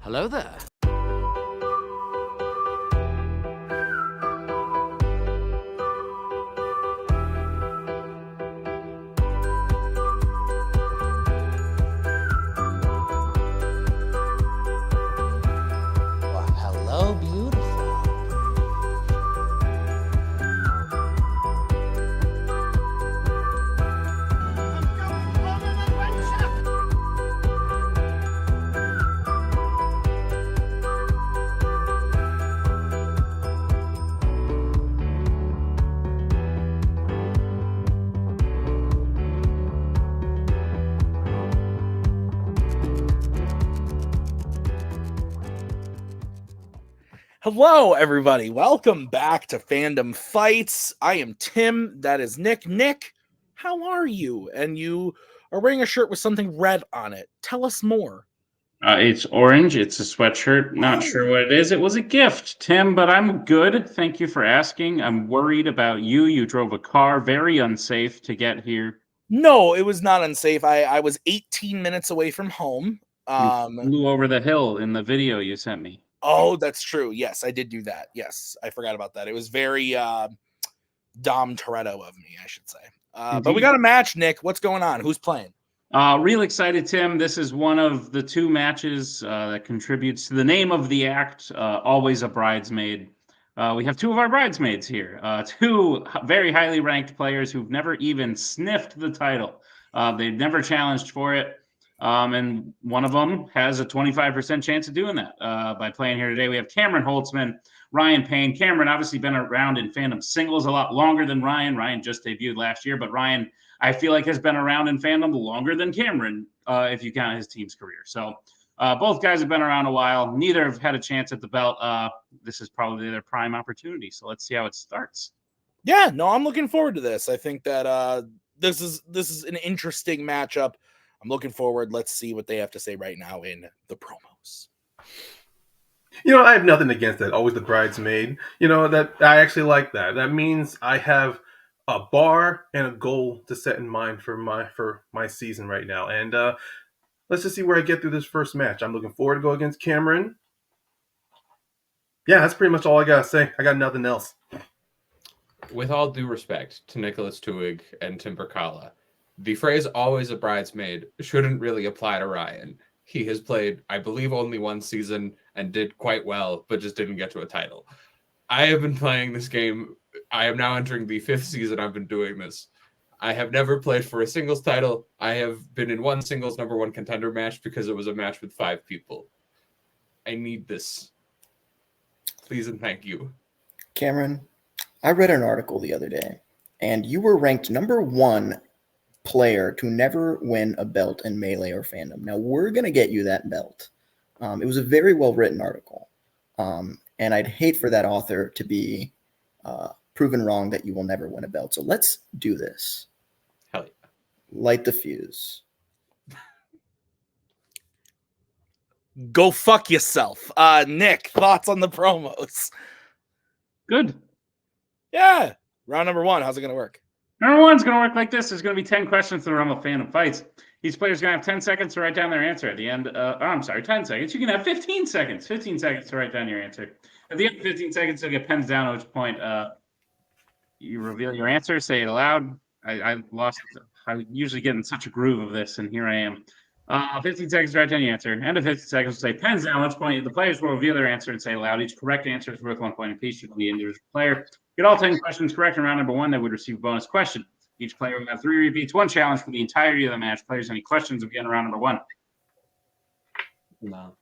Hello there. Well, hello, beautiful. Hello, everybody. Welcome back to Fandom Fights. I am Tim. That is Nick. Nick, how are you? And you are wearing a shirt with something red on it. Tell us more. It's orange. It's a sweatshirt. Not sure what it is. It was a gift, Tim, but I'm good. Thank you for asking. I'm worried about you. You drove a car, very unsafe to get here. No, it was not unsafe. I was 18 minutes away from home. You flew over the hill in the video you sent me. Oh, that's true. Yes, I did do that. Yes, I forgot about that. It was very Dom Toretto of me, I should say. But we got a match, Nick. What's going on? Who's playing? Real excited, Tim. This is one of the two matches that contributes to the name of the act, Always a Bridesmaid. We have two of our bridesmaids here, two very highly ranked players who've never even sniffed the title. They've never challenged for it. And one of them has a 25% chance of doing that by playing here today. We have Cameron Holtzman, Ryan Payne. Cameron obviously been around in Fandom singles a lot longer than Ryan. Ryan just debuted last year, but Ryan, I feel like, has been around in Fandom longer than Cameron, if you count his team's career. So both guys have been around a while. Neither have had a chance at the belt. This is probably their prime opportunity. So let's see how it starts. Yeah, no, I'm looking forward to this. I think that this is an interesting matchup. I'm looking forward. Let's see what they have to say right now in the promos. You know, I have nothing against that. Always the bridesmaid. You know, that I actually like that. That means I have a bar and a goal to set in mind for my season right now. And let's just see where I get through this first match. I'm looking forward to go against Cameron. Yeah, that's pretty much all I gotta say. I got nothing else. With all due respect to Nicholas Twohig and Tim Brzakala, the phrase "always a bridesmaid" shouldn't really apply to Ryan. He has played, I believe, only one season and did quite well, but just didn't get to a title. I have been playing this game. I am now entering the 5th season I've been doing this. I have never played for a singles title. I have been in one singles number one contender match because it was a match with 5 people. I need this. Please and thank you. Cameron, I read an article the other day, and you were ranked number 1 player to never win a belt in Melee or Fandom. Now, we're going to get you that belt. It was a very well-written article, and I'd hate for that author to be proven wrong that you will never win a belt. So let's do this. Hell yeah. Light the fuse. Go fuck yourself. Nick, thoughts on the promos? Good. Yeah. Round number 1. How's it going to work? Number one's going to work like this. There's going to be 10 questions in the realm of Fandom Fights. Each player's going to have 10 seconds to write down their answer at the end. 10 seconds. You can have 15 seconds. 15 seconds to write down your answer. At the end of 15 seconds, you'll get pens down, at which point you reveal your answer, say it aloud. I usually get in such a groove of this, and here I am. 15 seconds to write down your answer. End of 15 seconds, we'll say pens down, at which point the players will reveal their answer and say it aloud. Each correct answer is worth 1 point apiece. You can be an individual player. Get all 10 questions correct in round number 1, they would receive a bonus question. Each player will have 3 repeats, 1 challenge for the entirety of the match. Players, any questions again in round number 1? No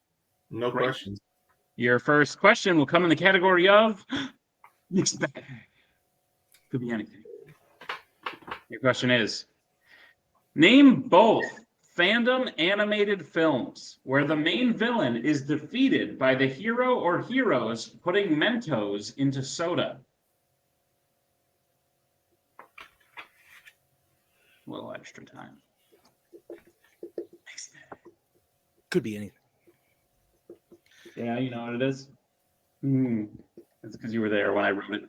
Great. questions. Your first question will come in the category of mixed bag. Could be anything. Your question is, name both Fandom animated films where the main villain is defeated by the hero or heroes putting Mentos into soda. A little extra time. Could be anything. Yeah, you know what it is? It's because you were there when I wrote it.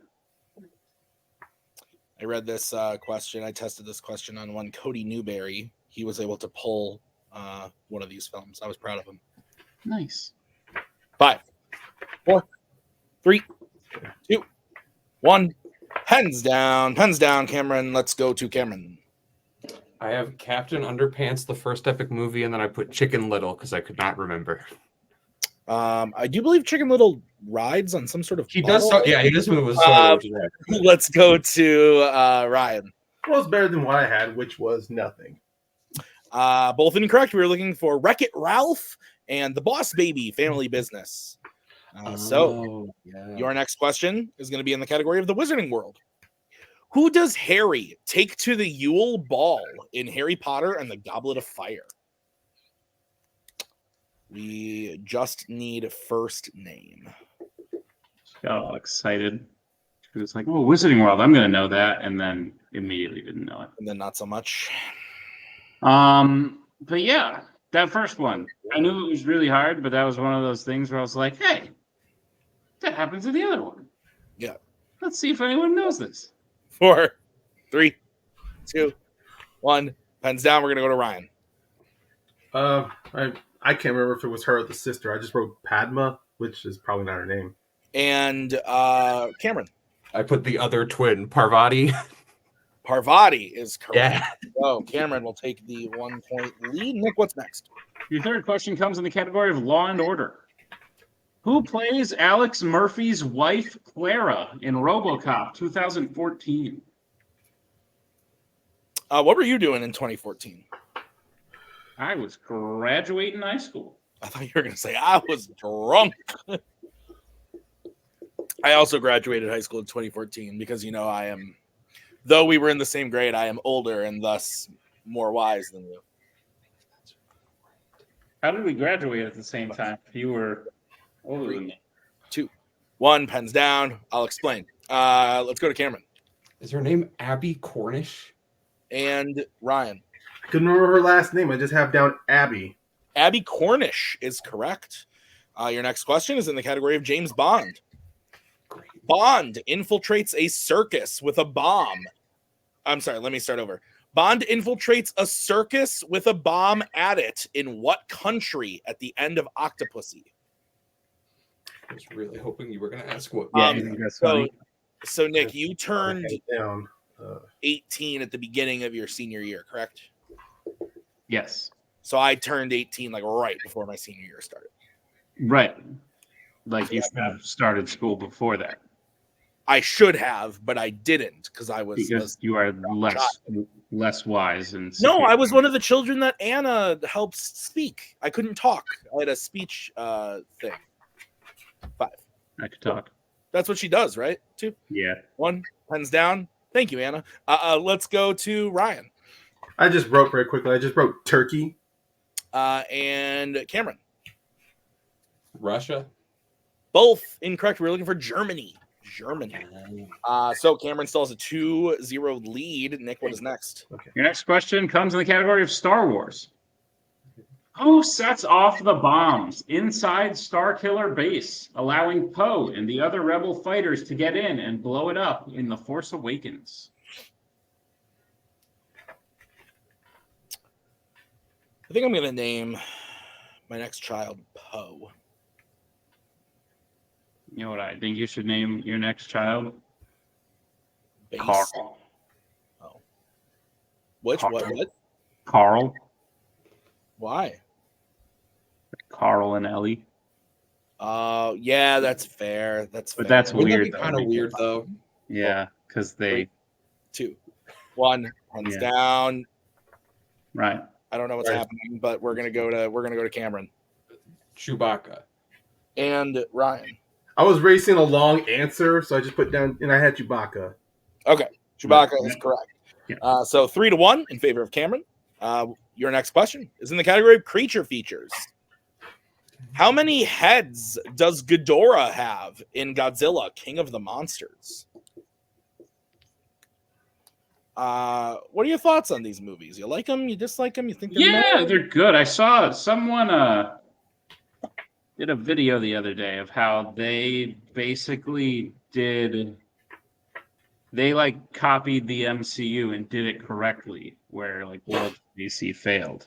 I read this question. I tested this question on one Cody Newberry. He was able to pull one of these films. I was proud of him. Nice. 5, 4, 3, 2, 1. Pens down, Cameron. Let's go to Cameron. I have Captain Underpants, the first epic movie, and then I put Chicken Little because I could not remember. I do believe Chicken Little rides on some sort of He does. bottle. He does move with soda, which is accurate. Let's go to Ryan. Well, it's better than what I had, which was nothing. Both incorrect. We were looking for Wreck-It Ralph and The Boss Baby Family Business. Your next question is going to be in the category of the Wizarding World. Who does Harry take to the Yule Ball in Harry Potter and the Goblet of Fire? We just need first name. Got all excited. It was like, oh, Wizarding World, I'm going to know that. And then immediately didn't know it. And then not so much. But yeah, that first one, I knew it was really hard, but that was one of those things where I was like, hey, that happens to the other one. Yeah. Let's see if anyone knows this. 4, 3, 2, 1. Pens down. We're going to go to Ryan. I can't remember if it was her or the sister. I just wrote Padma, which is probably not her name. And Cameron. I put the other twin, Parvati. Parvati is correct. Yeah. So Cameron will take the 1 point lead. Nick, what's next? Your third question comes in the category of Law and Order. Who plays Alex Murphy's wife, Clara, in RoboCop 2014? What were you doing in 2014? I was graduating high school. I thought you were going to say I was drunk. I also graduated high school in 2014 because, you know, I am, though we were in the same grade, I am older and thus more wise than you. How did we graduate at the same time? You were older than me. 2, 1, pens down. I'll explain. Let's go to Cameron. Is her name Abby Cornish? And Ryan. I couldn't remember her last name. I just have down Abby. Abby Cornish is correct. Your next question is in the category of James Bond. Bond infiltrates a circus with a bomb. I'm sorry, let me start over. Bond infiltrates a circus with a bomb at it in what country at the end of Octopussy? I was really hoping you were going to ask what. Yeah, you think that's funny? So Nick, you turned Down. 18 at the beginning of your senior year, correct? Yes. So I turned 18 like right before my senior year started. Right. Like you should have started school before that. I should have, but I didn't because I was Because you are less wise and no, I was one of the children that Anna helps speak. I couldn't talk. I had a speech thing. 5. I could talk. That's what she does, right? 2, Yeah. 1, pens down. Thank you, Anna. Let's go to Ryan. I just wrote very quickly. I just wrote Turkey. And Cameron. Russia? Both incorrect. We're looking for Germany. So Cameron still has a 2-0 lead. Nick, what is next? Your next question comes in the category of Star Wars. Who sets off the bombs inside Starkiller Base, allowing Poe and the other Rebel fighters to get in and blow it up in The Force Awakens? I think I'm going to name my next child Poe. You know what I think you should name your next child? Base. Carl. Oh. Which? Carl. What? Carl. Why? Carl and Ellie. Yeah, that's fair. That's fair. But that's Wouldn't weird. that be kind of weird, though? Yeah, because they. 2, 1, hands Yeah. down. Right. I don't know what's happening, but we're gonna go to Cameron Chewbacca. and Ryan. I was racing a long answer, so I just put down, and I had Chewbacca. Okay, Chewbacca Yeah. is correct. Yeah. So 3-1 in favor of Cameron. Your next question is in the category of creature features. How many heads does Ghidorah have in Godzilla, King of the Monsters? What are your thoughts on these movies? You like them? You dislike them? You think they're Yeah, they're good. I saw someone did a video the other day of how they basically they like copied the MCU and did it correctly, where like World DC failed.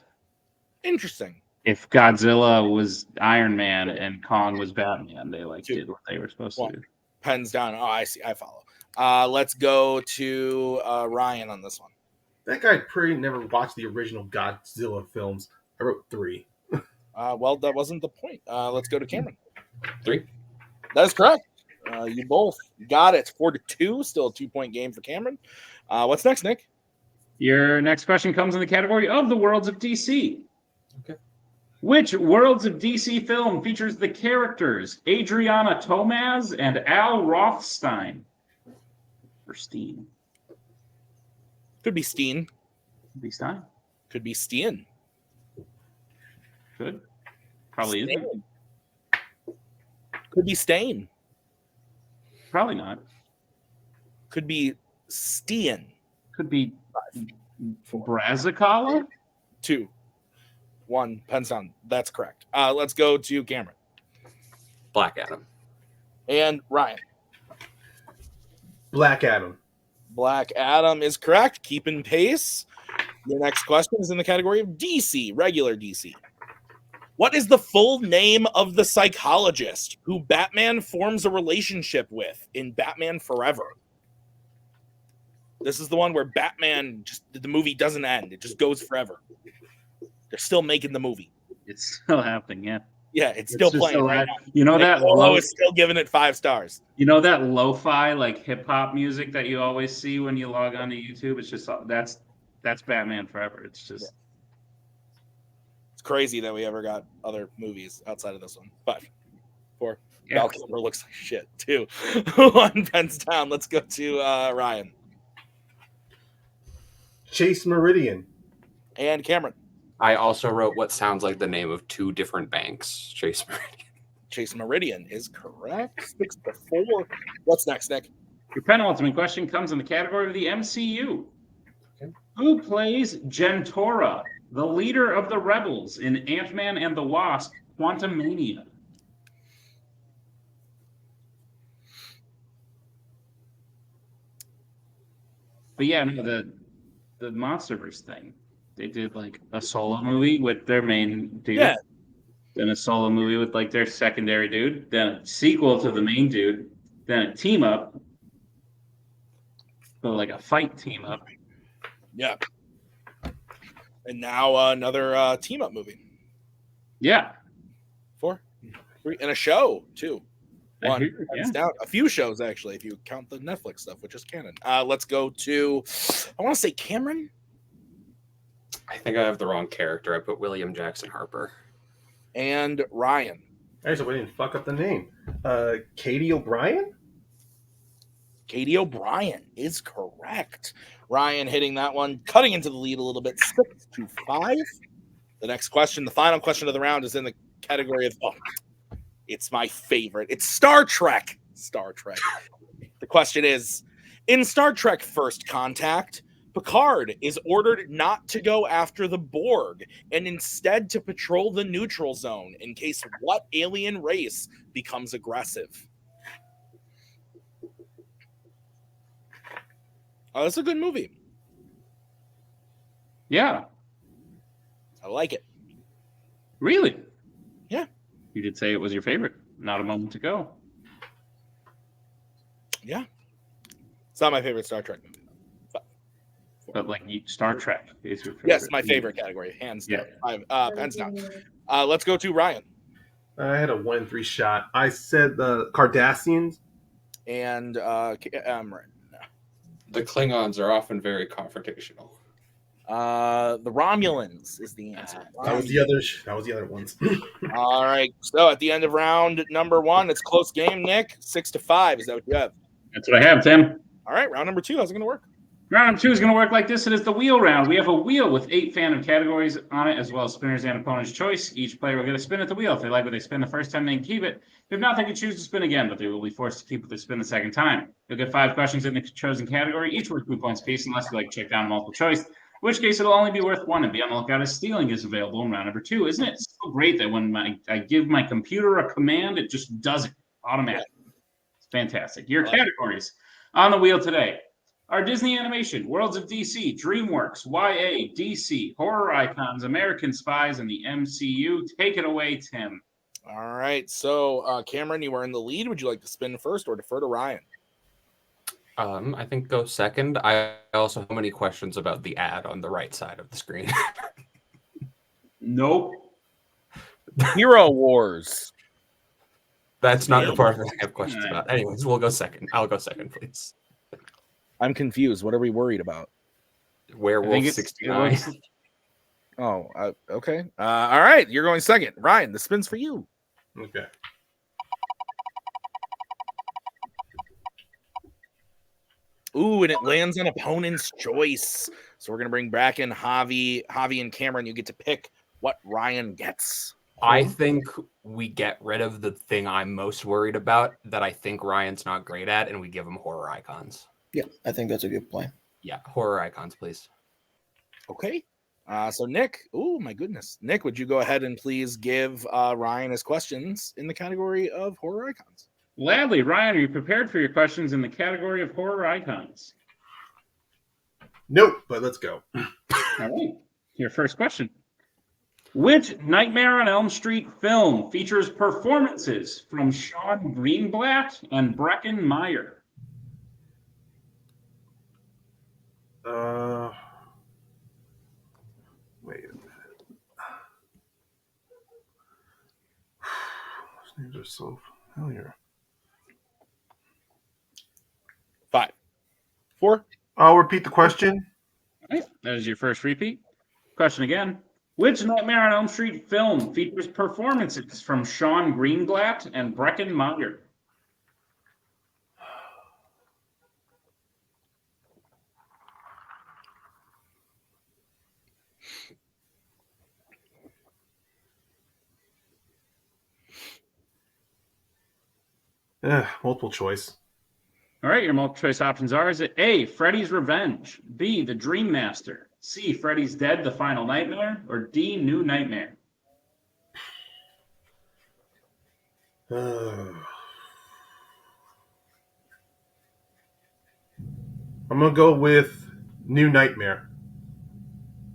interesting? if Godzilla was Iron Man and Kong was Batman, they like 2, did what they were supposed 1. to do. Pens down. Oh, I see. I follow. Let's go to Ryan on this one. That guy pretty never watched the original Godzilla films. I wrote 3. Well, that wasn't the point. Let's go to Cameron. 3. That is correct. You both got it. 4-2. Still a 2-point game for Cameron. What's next, Nick? Your next question comes in the category of the worlds of DC. Okay. Which worlds of DC film features the characters Adriana Tomaz and Al Rothstein? Or Steen. Could be Steen. Could be Stein. Could be Steen. Could. Probably Stain. isn't. Could be Stain. Probably not. Could be Steen. Could be Brzakala? 2, 1. Pens down. That's correct. Let's go to Cameron. Black Adam. And Ryan. Black Adam. Black Adam is correct. Keeping pace. Your next question is in the category of DC, regular DC. What is the full name of the psychologist who Batman forms a relationship with in Batman Forever? This is the one where Batman, the movie doesn't end. It just goes forever. They're still making the movie. It's still happening, yeah. Yeah, it's still just playing still right happening. now. You know that Koho is still giving it 5 stars. You know that lo-fi like hip hop music that you always see when you log on to YouTube? It's just that's Batman Forever. It's just It's crazy that we ever got other movies outside of this one. But 4. Yeah. Val Kilmer looks like shit too. 1 pens down. Let's go to Ryan Chase Meridian. and Cameron. I also wrote what sounds like the name of 2 different banks. Chase Meridian. Chase Meridian is correct. 6-4. What's next, Nick? Your penultimate question comes in the category of the MCU. Okay. Who plays Gentora, the leader of the rebels in Ant-Man and the Wasp: Quantumania? But yeah, no, the Monsterverse thing. They did like a solo movie with their main dude. Yeah. Then a solo movie with like their secondary dude. Then a sequel to the main dude. Then a team up. So like a fight team up. Yeah. And now another team up movie. Yeah. 4, 3, and a show too. I 1. hear- It's down. A few shows actually, if you count the Netflix stuff, which is canon. Let's go to. I want to say Cameron. I think I have the wrong character. I put William Jackson Harper. And Ryan. All right, so we didn't fuck up the name. Katie O'Brien? Katie O'Brien is correct. Ryan hitting that one, cutting into the lead a little bit, 6-5. The next question, the final question of the round, is in the category of, it's my favorite. It's Star Trek. Star Trek. The question is, in Star Trek First Contact, Picard is ordered not to go after the Borg and instead to patrol the neutral zone in case what alien race becomes aggressive? Oh, that's a good movie. Yeah. I like it. Really? Yeah. You did say it was your favorite not a moment ago. Yeah. It's not my favorite Star Trek movie. But like Star Trek is your favorite. Yes, my favorite category, hands down. Hands down. Let's go to Ryan. I had a 1-3 shot. I said the Cardassians. And The Klingons are often very confrontational. the Romulans is the answer. That was the other. That was the other ones. All right. So at the end of round number 1, it's close game, Nick. 6-5. Is that what you have? That's what I have, Tim. All right. Round number 2. How's it going to work? Round 2 is going to work like this. It is the wheel round. We have a wheel with 8 fandom categories on it, as well as spinners and opponent's choice. Each player will get a spin at the wheel. If they like what they spin the first time, they can keep it. If not, they can choose to spin again, but they will be forced to keep what they spin the second time. You'll get 5 questions in the chosen category, each worth 2 points apiece, unless you like to check down multiple choice, in which case it'll only be worth 1, and be on the lookout as stealing is available in round number 2. Isn't it so great that when I give my computer a command, it just does it automatically? It's fantastic. Your categories on the wheel today: Are Disney Animation, Worlds of DC, DreamWorks, YA, DC, horror icons, American Spies, and the MCU? Take it away, Tim. All right. So, Cameron, you are in the lead. Would you like to spin first or defer to Ryan? I think go second. I also have many questions about the ad on the right side of the screen. Nope. Hero Wars. That's not the part that I have questions about. Anyways, we'll go second. I'll go second, please. I'm confused. What are we worried about? Werewolf 69. Oh, okay. All right. You're going second. Ryan, the spin's for you. Okay. Ooh, and it lands on opponent's choice. So we're going to bring back in Javi and Cameron. You get to pick what Ryan gets. I think we get rid of the thing I'm most worried about that I think Ryan's not great at, and we give him horror icons. Yeah, I think that's a good plan. Yeah, horror icons, please. Okay. So Nick, oh my goodness. Nick, would you go ahead and please give Ryan his questions in the category of horror icons? Gladly. Ryan, are you prepared for your questions in the category of horror icons? Nope, but let's go. All right. Your first question. Which Nightmare on Elm Street film features performances from Sean Greenblatt and Breckin Meyer? Wait a minute. Those names are so familiar. 5, 4. I'll repeat the question. All right. That is your first repeat. Question again. Which Nightmare on Elm Street film features performances from Sean Greenblatt and Breckin Meyer? Multiple choice. All right, your multiple choice options are: is it A, Freddy's Revenge, B, The Dream Master, C, Freddy's Dead, The Final Nightmare, or D, New Nightmare? I'm going to go with New Nightmare.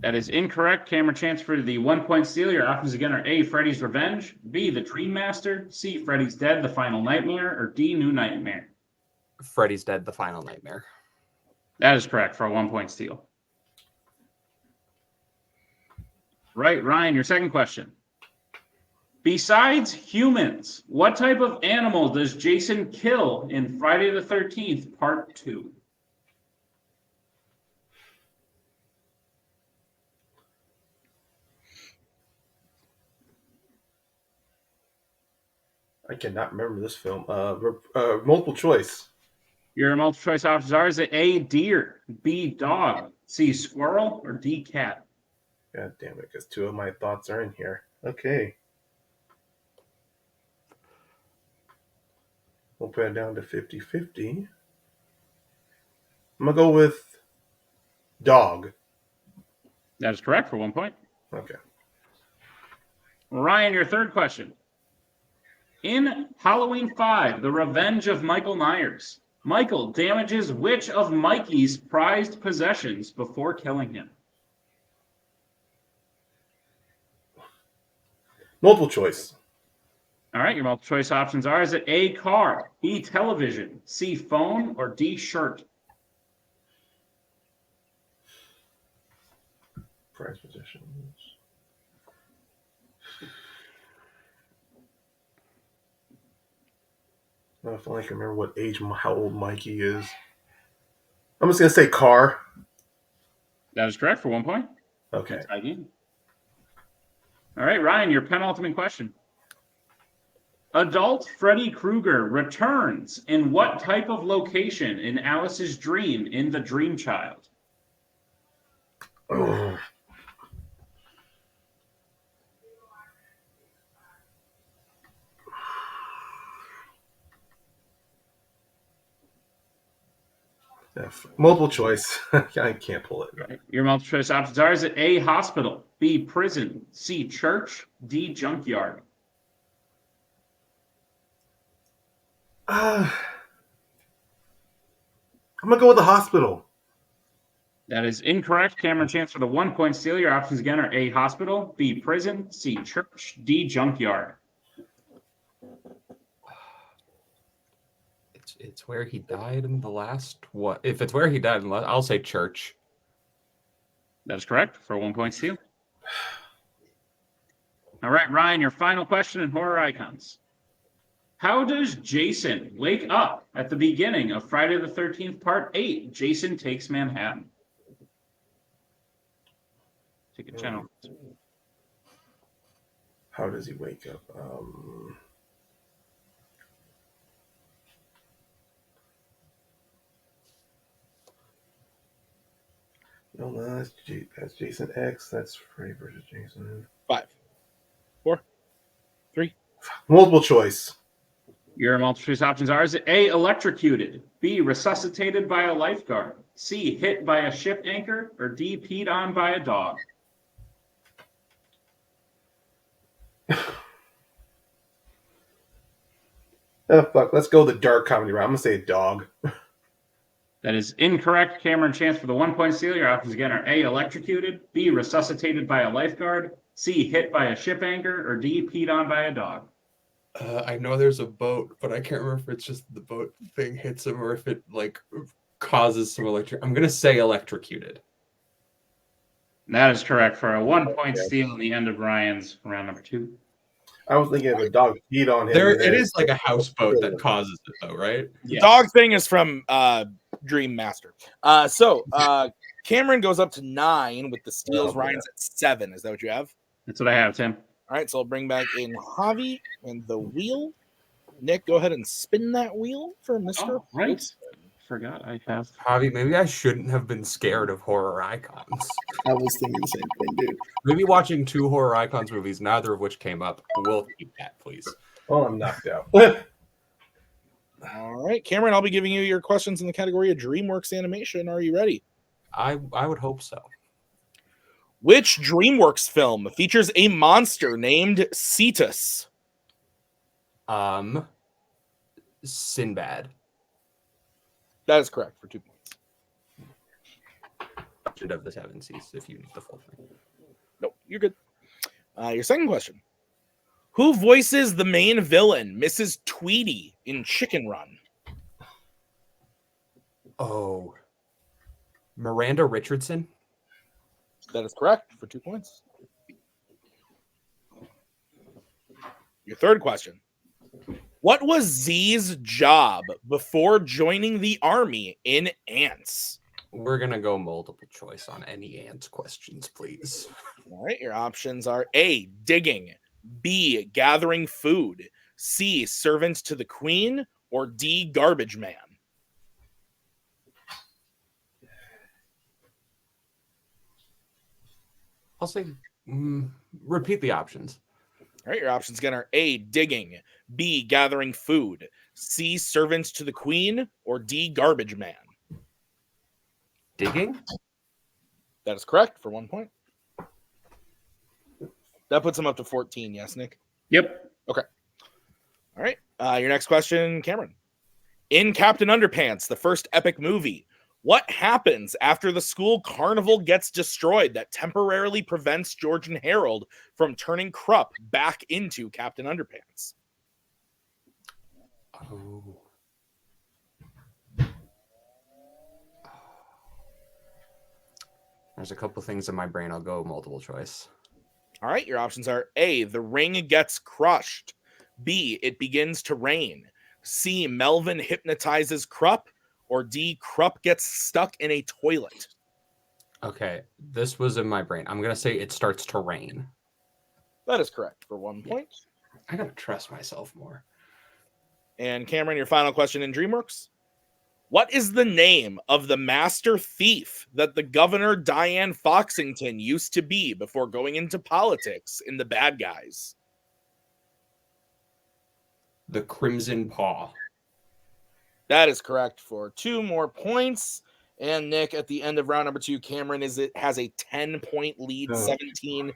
That is incorrect. Camera chance for the 1-point steal. Your options again are A, Freddy's Revenge, B, The Dream Master, C, Freddy's Dead, The Final Nightmare, or D, New Nightmare. Freddy's Dead, The Final Nightmare. That is correct for a 1-point steal. Right, Ryan, your second question. Besides humans, what type of animal does Jason kill in Friday the 13th, Part 2? I cannot remember this film. Multiple choice. Your multiple choice options are: is it A, deer, B, dog, C, squirrel, or D, cat? God damn it, because 2 of my thoughts are in here. Okay. We'll put it down to 50-50. I'm going to go with dog. That is correct for 1 point. Okay. Ryan, your third question. In Halloween 5, The Revenge of Michael Myers, Michael damages which of Mikey's prized possessions before killing him? Multiple choice. All right, your multiple choice options are: is it A, car, B, television, C, phone, or D, shirt? Prize possessions. I don't feel like I can remember what age, how old Mikey is. I'm just going to say car. That is correct for 1 point. Okay. All right, Ryan, your penultimate question. Adult Freddy Krueger returns in what type of location in Alice's dream in The Dream Child? Oh. Multiple choice. I can't pull it. Right. Your multiple choice options are: is it A, hospital, B, prison, C, church, D, junkyard? I'm I'm gonna go with the hospital. That is incorrect. Cameron, chance for the 1 point steal. Your options again are A, hospital, B, prison, C, church, D, junkyard. It's where he died in the last what? If it's where he died in the last, I'll say church. That is correct for a 1 point steal. All right, Ryan, your final question in horror icons. How does Jason wake up at the beginning of Friday the 13th, Part 8, Jason Takes Manhattan? Take a channel. How does he wake up? No, that's Jason X. That's Freddy versus Jason. 5, 4, 3. Multiple choice. Your multiple choice options are: is it A, electrocuted, B, resuscitated by a lifeguard, C, hit by a ship anchor, or D, peed on by a dog? Oh, fuck. Let's go the dark comedy route. I'm gonna say a dog. That is incorrect. Cameron, chance for the 1 point steal. Your options again are A, electrocuted, B, resuscitated by a lifeguard, C, hit by a ship anchor, or D, peed on by a dog. I know there's a boat, but I can't remember if it's just the boat thing hits him or if it like causes some electric. I'm gonna say electrocuted. That is correct for a 1 point steal in the end of Ryan's round number 2. I was thinking if a dog peed on him. There, it is like a houseboat that causes it, though, right? The dog thing is from Dream Master. So Cameron goes up to 9 with the steals. Ryan's at 7. Is that what you have? That's what I have, Tim. All right, so I'll bring back in Javi and the wheel. Nick, go ahead and spin that wheel for Mr. Oh, right. Forgot I have. Javi, maybe I shouldn't have been scared of horror icons. I was thinking the same thing, dude. Maybe watching 2 horror icons movies, neither of which came up. We'll keep that, please. Oh, I'm knocked out. All right, Cameron, I'll be giving you your questions in the category of DreamWorks animation. Are you ready? I would hope so. Which DreamWorks film features a monster named Cetus? Sinbad. That is correct for 2 points. Legend of the Seven Seas, if you need the full thing. Nope, you're good. Your second question. Who voices the main villain, Mrs. Tweety, in Chicken Run? Oh. Miranda Richardson? That is correct for 2 points. Your third question. What was Z's job before joining the army in Ants? We're going to go multiple choice on any Ants questions, please. All right, your options are A, digging, B, gathering food, C, servant to the queen, or D, garbage man. I'll say, repeat the options. All right, your options again are A, digging, B, gathering food, C, servant to the queen, or D, garbage man. Digging? That is correct for 1 point. That puts him up to 14, yes, Nick? Yep. Okay. All right, your next question, Cameron. In Captain Underpants, the first epic movie, what happens after the school carnival gets destroyed that temporarily prevents George and Harold from turning Krupp back into Captain Underpants? Oh. There's a couple things in my brain. I'll go multiple choice. All right, your options are A, the ring gets crushed, B, it begins to rain, C, Melvin hypnotizes Krupp, or D, Krupp gets stuck in a toilet. Okay, this was in my brain. I'm going to say it starts to rain. That is correct for 1 point. I got to trust myself more. And Cameron, your final question in DreamWorks. What is the name of the master thief that the Governor Diane Foxington used to be before going into politics in The Bad Guys? The Crimson Paw. That is correct for 2 more points. And Nick, at the end of round number 2, Cameron has a 10-point lead, 17-7.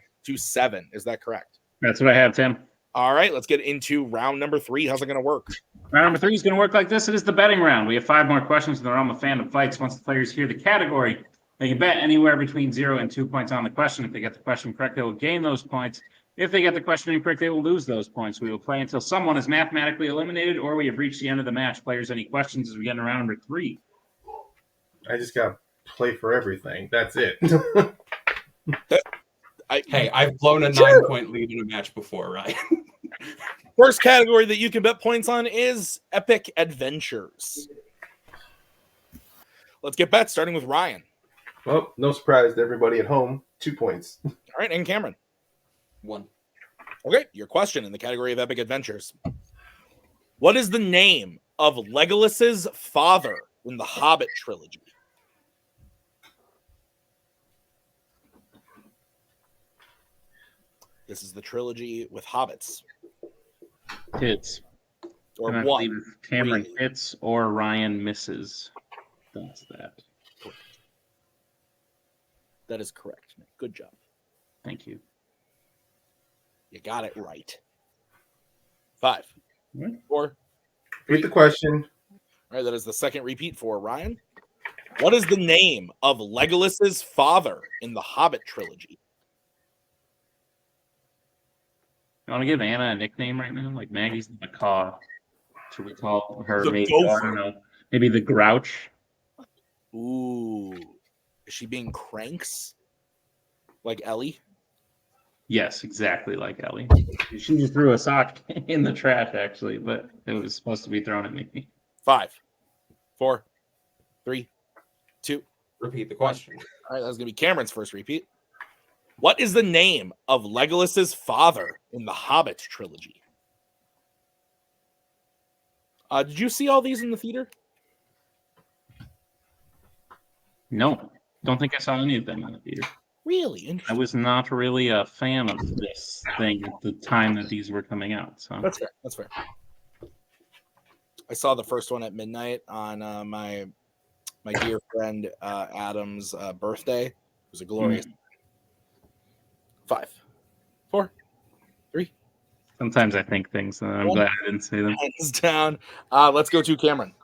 Is that correct? That's what I have, Tim. All right, let's get into round number 3. How's it going to work? Round number 3 is going to work like this. It is the betting round. We have 5 more questions in the realm of Fandom Fights. Once the players hear the category, they can bet anywhere between 0 and 2 points on the question. If they get the question correct, they will gain those points. If they get the question incorrect, they will lose those points. We will play until someone is mathematically eliminated or we have reached the end of the match. Players, any questions as we get into round number 3? I just got to play for everything. That's it. Hey, I've blown a 9-point lead in a match before, Ryan. First category that you can bet points on is Epic Adventures. Let's get bets, starting with Ryan. Well, no surprise to everybody at home. 2 points. All right, and Cameron. 1. Okay, your question in the category of Epic Adventures. What is the name of Legolas's father in the Hobbit trilogy? This is the trilogy with hobbits. Hits. Or And I one. believe Cameron really. hits or Ryan misses. That's that. That is correct. Good job. Thank you. You got it right. 5, What? 4. Read the question. All right, that is the second repeat for Ryan. What is the name of Legolas's father in the Hobbit trilogy? You want to give Anna a nickname right now? Like Maggie's the macaw. Should we call her The maybe, gopher. I don't know, maybe the grouch? Ooh. Is she being cranks? Like Ellie? Yes, exactly like Ellie. She just threw a sock in the trash, actually, but it was supposed to be thrown at me. 5, 4, 3, 2. Repeat the question. All right, that's going to be Cameron's first repeat. What is the name of Legolas's father in the Hobbit trilogy? Did you see all these in the theater? No, don't think I saw any of them in the theater. Really I interesting. was not really a fan of this thing at the time that these were coming out. So That's fair. That's fair. I saw the first one at midnight on my dear friend Adam's birthday. It was a glorious. 5, 4, 3. sometimes I think things, and I'm glad I didn't say them. Hands down. Let's go to Cameron.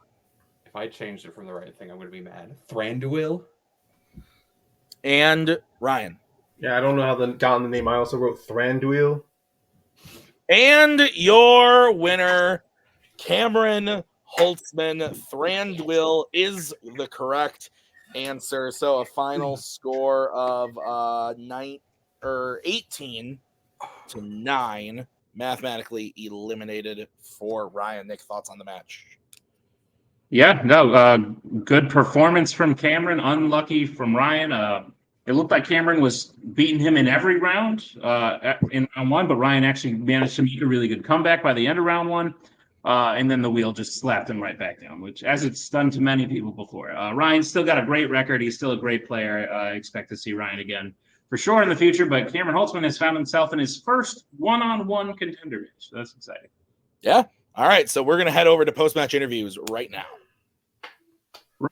If I changed it from the right thing, I'm going to be mad. Thranduil? And Ryan. Yeah, I don't know how the got the name. I also wrote Thranduil. And your winner, Cameron Holtzman. Thranduil is the correct answer. So a final score of 18 to 9, mathematically eliminated for Ryan. Nick, thoughts on the match? Yeah, no, good performance from Cameron. Unlucky from Ryan. It looked like Cameron was beating him in every round in round 1, but Ryan actually managed to make a really good comeback by the end of round 1. And then the wheel just slapped him right back down, which, as it's done to many people before. Ryan's still got a great record. He's still a great player. I expect to see Ryan again for sure in the future. But Cameron Holtzman has found himself in his first one-on-one contender match. So that's exciting. Yeah. All right. So we're going to head over to post-match interviews right now.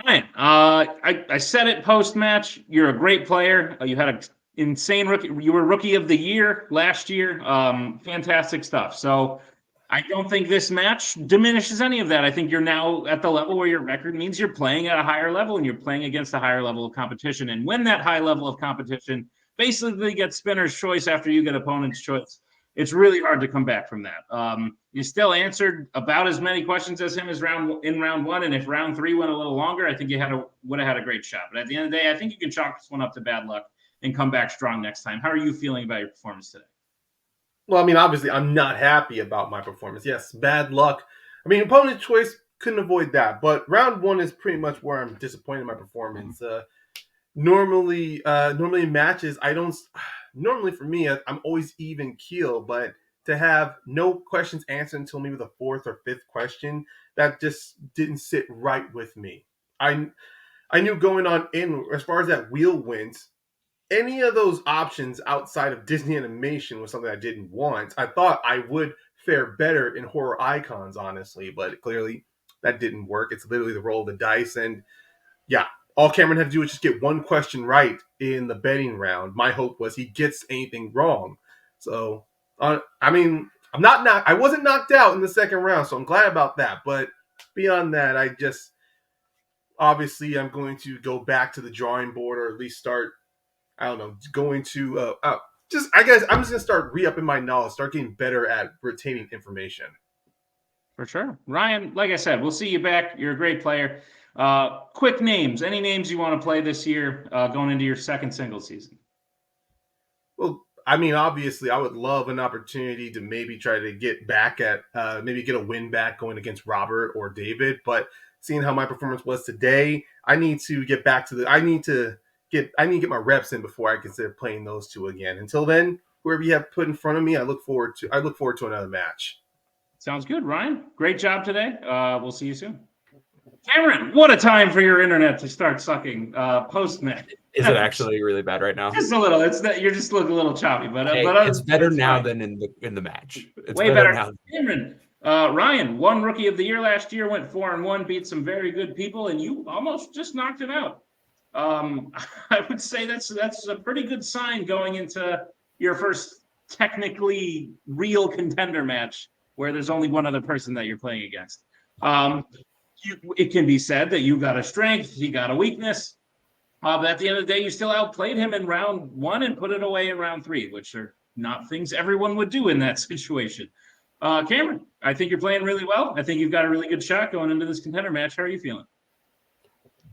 Ryan, I said it post-match. You're a great player. You had an insane rookie. You were rookie of the year last year. Fantastic stuff. So I don't think this match diminishes any of that. I think you're now at the level where your record means you're playing at a higher level and you're playing against a higher level of competition. And when that high level of competition basically gets spinner's choice after you get opponent's choice, it's really hard to come back from that. You still answered about as many questions as him as in round 1, and if round 3 went a little longer, I think you would have had a great shot. But at the end of the day, I think you can chalk this one up to bad luck and come back strong next time. How are you feeling about your performance today? Well, I mean, obviously, I'm not happy about my performance. Yes, bad luck. I mean, opponent choice, couldn't avoid that. But round 1 is pretty much where I'm disappointed in my performance. Normally in matches, normally for me, I'm always even keel, but to have no questions answered until maybe the 4th or 5th question, that just didn't sit right with me. I knew going on in, as far as that wheel went, any of those options outside of Disney animation was something I didn't want. I thought I would fare better in horror icons, honestly, but clearly that didn't work. It's literally the roll of the dice, and yeah, all Cameron had to do was just get one question right in the betting round. My hope was he gets anything wrong. So, I mean, I wasn't knocked out in the second round, so I'm glad about that. But beyond that, obviously I'm going to go back to the drawing board, or at least start. I don't know, going to I guess I'm just gonna start re-upping my knowledge, start getting better at retaining information. For sure. Ryan, like I said, we'll see you back. You're a great player. Quick names. Any names you want to play this year going into your second single season? Well, I mean, obviously, I would love an opportunity to maybe try to get back at, maybe get a win back going against Robert or David. But seeing how my performance was today, I need to get back to I need to get my reps in before I consider playing those two again. Until then, whoever you have put in front of me, I look forward to another match. Sounds good, Ryan. Great job today. We'll see you soon. Cameron, what a time for your internet to start sucking post-match. Is it actually really bad right now? Just a little. It's that you're just looking a little choppy, but it's better now fine. than in the match. It's way better. now. Cameron, Ryan won Rookie of the Year last year, went 4-1, beat some very good people, and you almost just knocked him out. I would say that's a pretty good sign going into your first technically real contender match where there's only one other person that you're playing against. It can be said that you got a strength, he got a weakness. But at the end of the day, you still outplayed him in round 1 and put it away in round 3, which are not things everyone would do in that situation. Cameron, I think you're playing really well. I think you've got a really good shot going into this contender match. How are you feeling?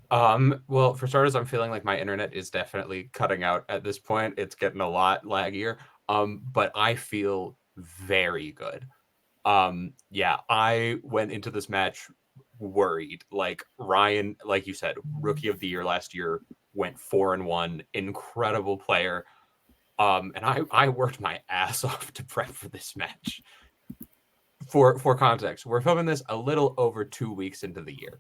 Well, for starters, I'm feeling like my internet is definitely cutting out at this point. It's getting a lot laggier. But I feel very good. Yeah, I went into this match worried. Like Ryan, like you said, Rookie of the Year last year, went 4-1, incredible player. And I worked my ass off to prep for this match. For context, we're filming this a little over 2 weeks into the year.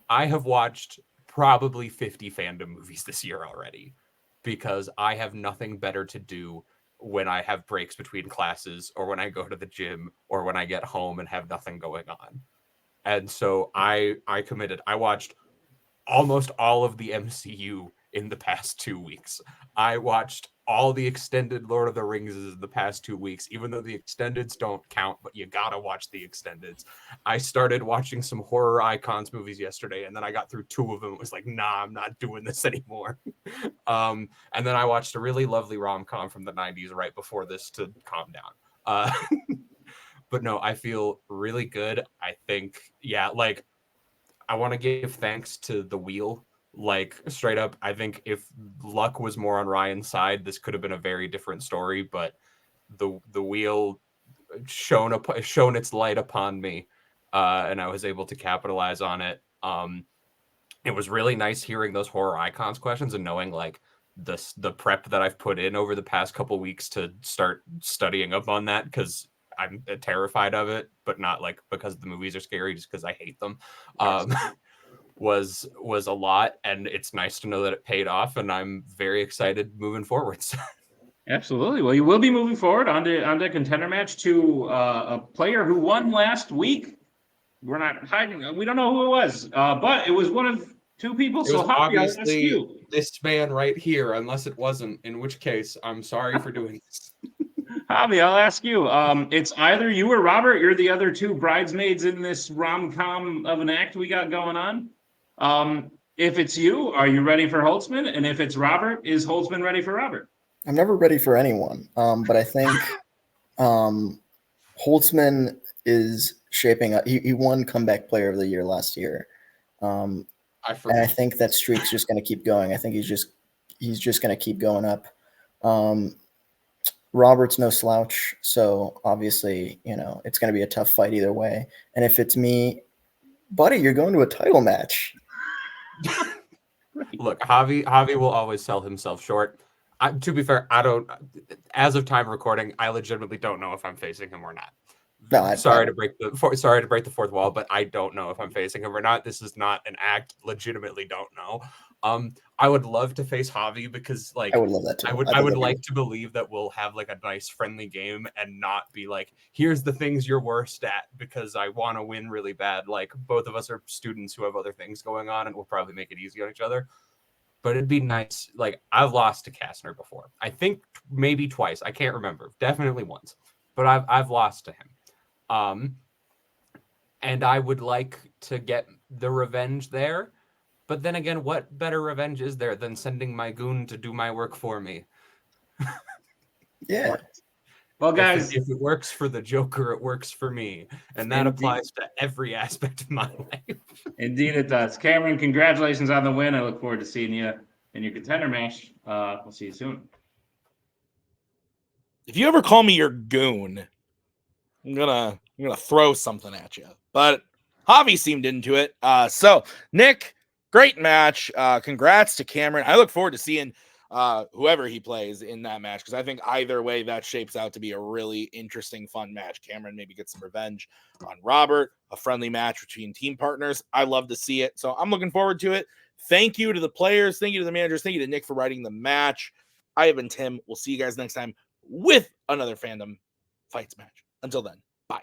I have watched probably 50 Fandom movies this year already because I have nothing better to do when I have breaks between classes or when I go to the gym or when I get home and have nothing going on. And so I committed. I watched almost all of the MCU in the past 2 weeks. I watched all the extended Lord of the Rings in the past 2 weeks, even though the extendeds don't count, but you gotta watch the extendeds. I started watching some Horror Icons movies yesterday, and then I got through 2 of them. It was like, nah, I'm not doing this anymore. And then I watched a really lovely rom-com from the 90s right before this to calm down. But no, I feel really good. I think, yeah, like, I want to give thanks to the wheel. Like, straight up, I think if luck was more on Ryan's side, this could have been a very different story. But the wheel shone its light upon me, and I was able to capitalize on it. It was really nice hearing those Horror Icons questions and knowing like the prep that I've put in over the past couple weeks to start studying up on that, because I'm terrified of it, but not like because the movies are scary, just because I hate them. Was a lot, and it's nice to know that it paid off, and I'm very excited moving forwards. Absolutely. Well, you will be moving forward onto contender match to a player who won last week. We're not hiding. We don't know who it was, but it was one of 2 people. It so was obviously this man right here, unless it wasn't, in which case I'm sorry for doing this. Javi, I'll ask you. It's either you or Robert. You're the other 2 bridesmaids in this rom-com of an act we got going on. If it's you, are you ready for Holtzman? And if it's Robert, is Holtzman ready for Robert? I'm never ready for anyone, but I think Holtzman is shaping up. He won Comeback Player of the Year last year, and I think that streak's just going to keep going. I think he's just going to keep going up. Robert's no slouch, so obviously, it's going to be a tough fight either way. And if it's me, buddy, you're going to a title match. Look, Javi will always sell himself short. To be fair, I don't. As of time recording, I legitimately don't know if I'm facing him or not. No, sorry to break the fourth wall, but I don't know if I'm facing him or not. This is not an act. Legitimately, don't know. I would love to face Javi because, like, I would love that too. I would like to believe that we'll have like a nice friendly game and not be like, here's the things you're worst at, because I want to win really bad. Like, both of us are students who have other things going on, and we'll probably make it easy on each other. But it'd be nice. Like, I've lost to Kastner before. I think maybe twice. I can't remember. Definitely once. but I've lost to him. And I would like to get the revenge there. But then again, what better revenge is there than sending my goon to do my work for me? Yeah. Well, guys, If it works for the Joker, it works for me. And that Indeed. applies to every aspect of my life. indeed it does. Cameron, congratulations on the win. I look forward to seeing you in your contender match. We'll see you soon. If you ever call me your goon, I'm gonna throw something at you. But Javi seemed into it. So Nick, great match. Congrats to Cameron. I look forward to seeing whoever he plays in that match, because I think either way that shapes out to be a really interesting, fun match. Cameron maybe gets some revenge on Robert, a friendly match between team partners. I love to see it, so I'm looking forward to it. Thank you to the players, thank you to the managers, thank you to Nick for writing the match. I have been Tim. We'll see you guys next time with another Fandom Fights match. Until then, bye.